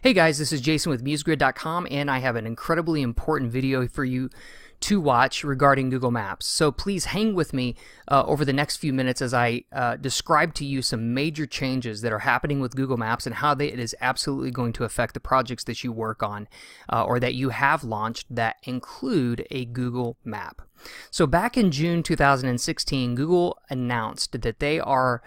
Hey guys, this is Jason with MuseGrid.com, and I have an incredibly important video for you to watch regarding Google Maps. So please hang with me over the next few minutes as I describe to you some major changes that are happening with Google Maps and how it is absolutely going to affect the projects that you work on or that you have launched that include a Google Map. So back in June 2016, Google announced that they are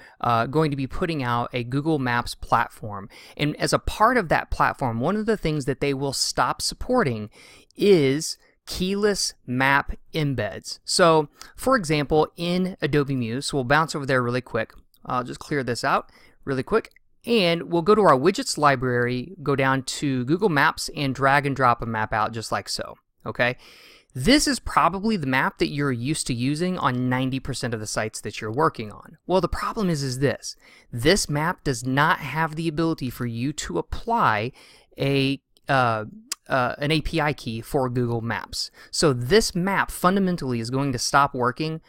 going to be putting out a Google Maps platform. And as a part of that platform, one of the things that they will stop supporting is keyless map embeds. So, for example, in Adobe Muse, so we'll bounce over there really quick. I'll just clear this out really quick. And we'll go to our widgets library, go down to Google Maps, and drag and drop a map out just like so. Okay? This is probably the map that you're used to using on 90% of the sites that you're working on. Well, the problem is this. This map does not have the ability for you to apply an API key for Google Maps. So this map fundamentally is going to stop working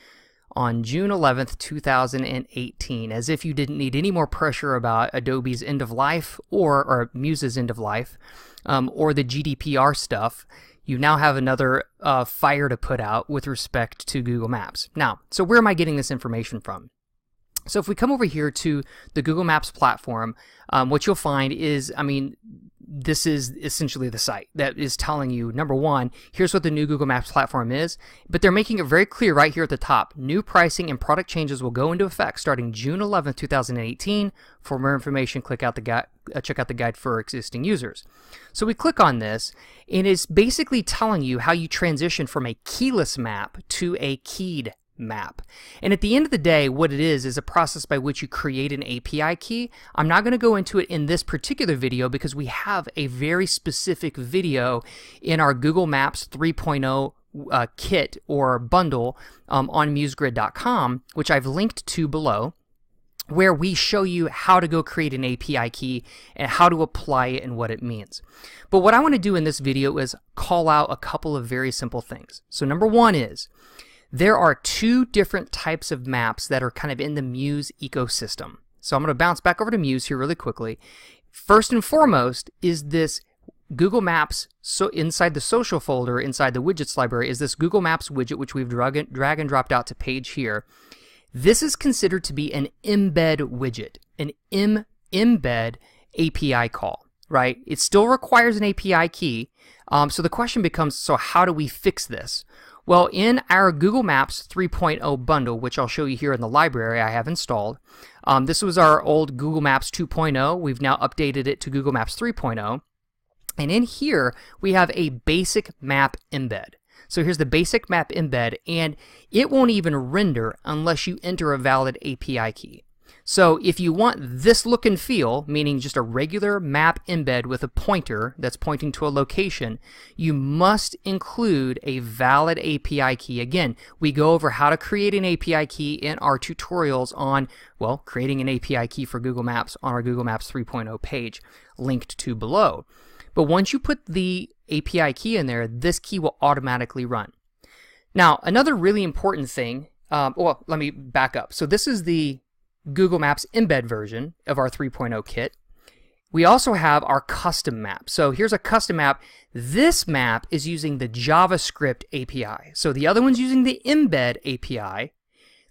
on June 11th, 2018, as if you didn't need any more pressure about Adobe's end of life or Muse's end of life or the GDPR stuff. You now have another fire to put out with respect to Google Maps. Now, so where am I getting this information from? So if we come over here to the Google Maps platform, what you'll find is, this is essentially the site that is telling you, number one, here's what the new Google Maps platform is, but they're making it very clear right here at the top. New pricing and product changes will go into effect starting June 11th, 2018. For more information, check out the guide for existing users. So we click on this, and it's basically telling you how you transition from a keyless map to a keyed map. And at the end of the day, what it is a process by which you create an API key. I'm not going to go into it in this particular video because we have a very specific video in our Google Maps 3.0 kit or bundle on MuseGrid.com, which I've linked to below, where we show you how to go create an API key and how to apply it and what it means. But what I want to do in this video is call out a couple of very simple things. So number one is, there are two different types of maps that are kind of in the Muse ecosystem. So I'm going to bounce back over to Muse here really quickly. First and foremost is this Google Maps, so inside the social folder, inside the widgets library, is this Google Maps widget, which we've drag and dropped out to page here. This is considered to be an embed widget, an embed API call, right? It still requires an API key. So the question becomes, so how do we fix this? Well, in our Google Maps 3.0 bundle, which I'll show you here in the library I have installed, this was our old Google Maps 2.0. We've now updated it to Google Maps 3.0. And in here, we have a basic map embed. So here's the basic map embed, and it won't even render unless you enter a valid API key. So if you want this look and feel, meaning just a regular map embed with a pointer that's pointing to a location, you must include a valid API key. Again, we go over how to create an API key in our tutorials on, well, creating an API key for Google Maps on our Google Maps 3.0 page, linked to below. But once you put the API key in there, this key will automatically run. Now, another really important thing, well, let me back up. So this is the Google Maps embed version of our 3.0 kit. We also have our custom map. So here's a custom map. This map is using the JavaScript API. So the other one's using the embed API.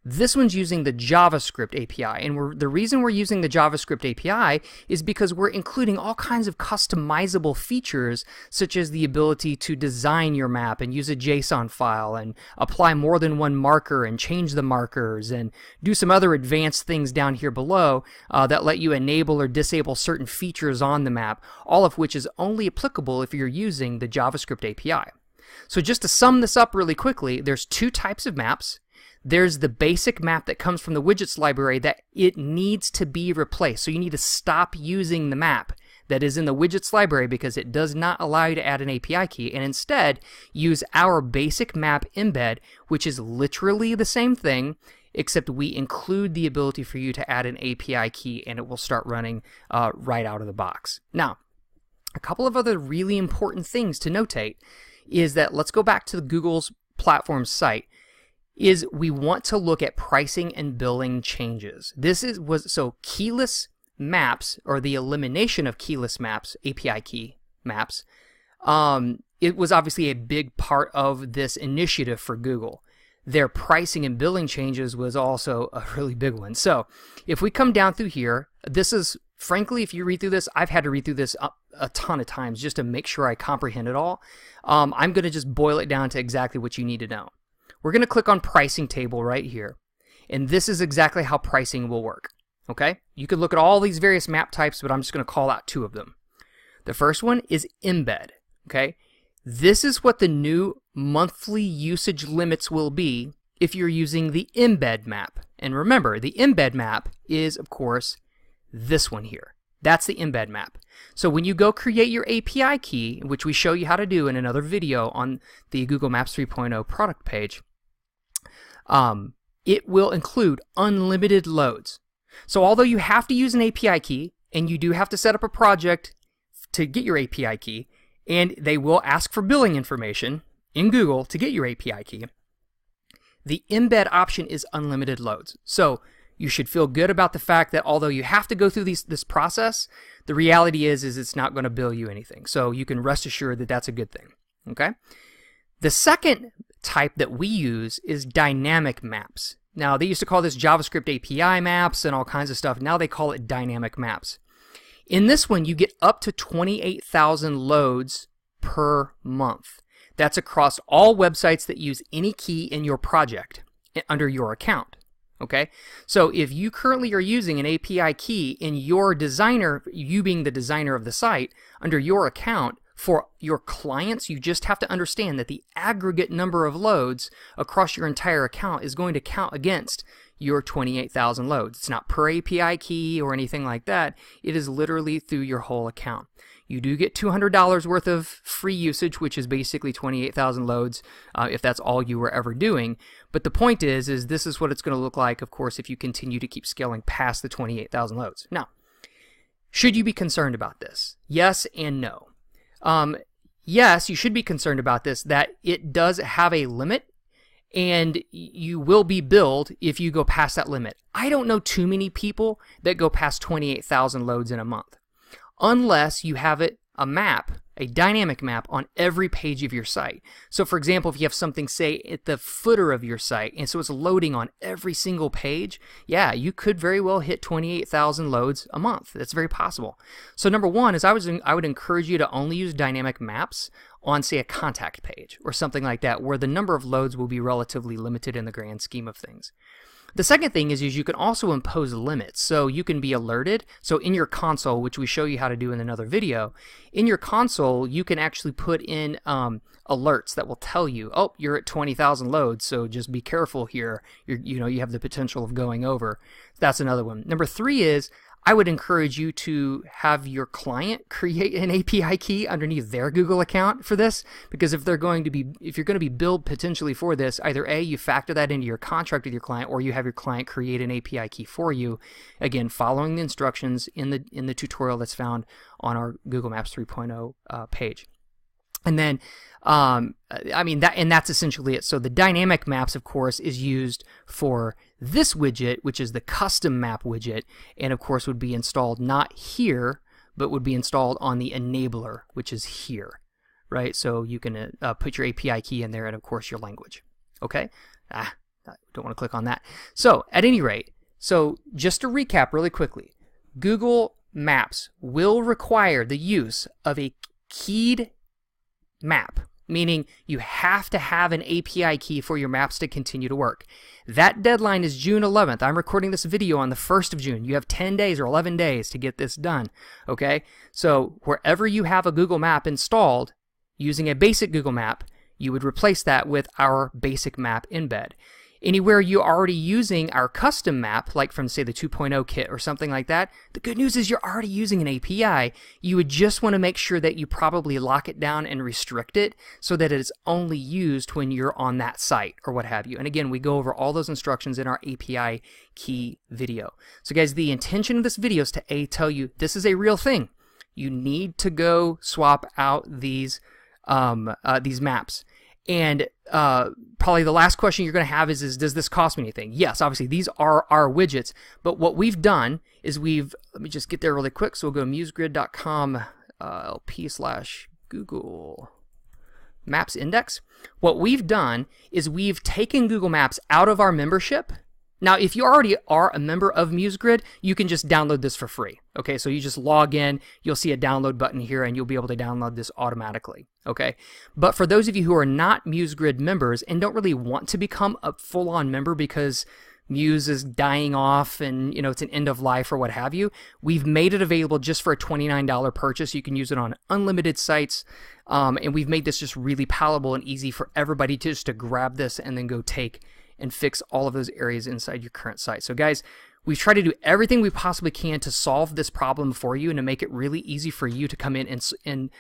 This one's using the JavaScript API, and the reason we're using the JavaScript API is because we're including all kinds of customizable features, such as the ability to design your map and use a JSON file and apply more than one marker and change the markers and do some other advanced things down here below that let you enable or disable certain features on the map, all of which is only applicable if you're using the JavaScript API. So just to sum this up really quickly, there's two types of maps. There's the basic map that comes from the widgets library that it needs to be replaced. So you need to stop using the map that is in the widgets library because it does not allow you to add an API key, and instead use our basic map embed, which is literally the same thing, except we include the ability for you to add an API key and it will start running right out of the box. Now, a couple of other really important things to notate is that, let's go back to the Google's platform site, is we want to look at pricing and billing changes. So keyless maps, or the elimination of keyless maps, API key maps, it was obviously a big part of this initiative for Google. Their pricing and billing changes was also a really big one. So if we come down through here, this is, frankly, if you read through this, I've had to read through this a ton of times just to make sure I comprehend it all. I'm going to just boil it down to exactly what you need to know. We're going to click on pricing table right here. And this is exactly how pricing will work. Okay? You could look at all these various map types, but I'm just going to call out two of them. The first one is embed. Okay? This is what the new monthly usage limits will be if you're using the embed map. And remember, the embed map is, of course, this one here. That's the embed map. So when you go create your API key, which we show you how to do in another video on the Google Maps 3.0 product page, it will include unlimited loads. So although you have to use an API key, and you do have to set up a project to get your API key, and they will ask for billing information in Google to get your API key, the embed option is unlimited loads. So you should feel good about the fact that although you have to go through this process, the reality is it's not going to bill you anything. So you can rest assured that that's a good thing. Okay? The second type that we use is dynamic maps. Now, they used to call this JavaScript API maps and all kinds of stuff. Now they call it dynamic maps. In this one, you get up to 28,000 loads per month. That's across all websites that use any key in your project under your account. Okay? So if you currently are using an API key in your designer, you being the designer of the site, under your account, for your clients, you just have to understand that the aggregate number of loads across your entire account is going to count against your 28,000 loads. It's not per API key or anything like that. It is literally through your whole account. You do get $200 worth of free usage, which is basically 28,000 loads, if that's all you were ever doing. But the point is this is what it's going to look like, of course, if you continue to keep scaling past the 28,000 loads. Now, should you be concerned about this? Yes and no. Yes, you should be concerned about this, that it does have a limit, and you will be billed if you go past that limit. I don't know too many people that go past 28,000 loads in a month, unless you have a map, a dynamic map on every page of your site. So for example, if you have something, say, at the footer of your site, and so it's loading on every single page, yeah, you could very well hit 28,000 loads a month. That's very possible. So number one is I would encourage you to only use dynamic maps on, say, a contact page or something like that, where the number of loads will be relatively limited in the grand scheme of things. The second thing is you can also impose limits. So you can be alerted. So in your console, which we show you how to do in another video, in your console, you can actually put in alerts that will tell you, oh, you're at 20,000 loads, so just be careful here. You have the potential of going over. That's another one. Number three is I would encourage you to have your client create an API key underneath their Google account for this, because if you're going to be billed potentially for this, either A, you factor that into your contract with your client, or you have your client create an API key for you, again, following the instructions in the tutorial that's found on our Google Maps 3.0 page. And then, that's essentially it. So the dynamic maps, of course, is used for this widget, which is the custom map widget, and of course would be installed not here, but would be installed on the enabler, which is here, right? So you can put your API key in there, and of course your language. Okay? I don't want to click on that. So at any rate, so just to recap really quickly, Google Maps will require the use of a keyed map, meaning you have to have an API key for your maps to continue to work. That deadline is June 11th. I'm recording this video on the 1st of June. You have 10 days or 11 days to get this done, okay? So wherever you have a Google map installed using a basic Google map, you would replace that with our basic map embed. Anywhere you're already using our custom map, like from, say, the 2.0 kit or something like that, the good news is you're already using an API. You would just want to make sure that you probably lock it down and restrict it so that it is only used when you're on that site or what have you. And again, we go over all those instructions in our API key video. So guys, the intention of this video is to tell you this is a real thing. You need to go swap out these maps. And probably the last question you're going to have is does this cost me anything? Yes, obviously these are our widgets, but what we've done is let me just get there really quick. So we'll go to musegrid.com LP/Google Maps Index. What we've done is we've taken Google Maps out of our membership. Now, if you already are a member of MuseGrid, you can just download this for free. Okay, so you just log in, you'll see a download button here, and you'll be able to download this automatically. Okay, but for those of you who are not MuseGrid members and don't really want to become a full-on member because Muse is dying off and it's an end of life or what have you, we've made it available just for a $29 purchase. You can use it on unlimited sites, and we've made this just really palatable and easy for everybody to grab this and then go take and fix all of those areas inside your current site. So guys, we've tried to do everything we possibly can to solve this problem for you and to make it really easy for you to come in and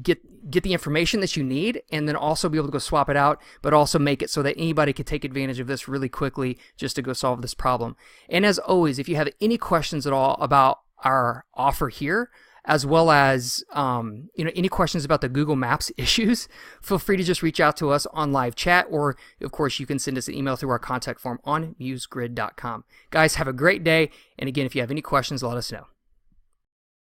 get the information that you need, and then also be able to go swap it out, but also make it so that anybody can take advantage of this really quickly just to go solve this problem. And as always, if you have any questions at all about our offer here, as well as any questions about the Google Maps issues, feel free to just reach out to us on live chat, or of course you can send us an email through our contact form on musegrid.com. Guys, have a great day, and again, if you have any questions, let us know.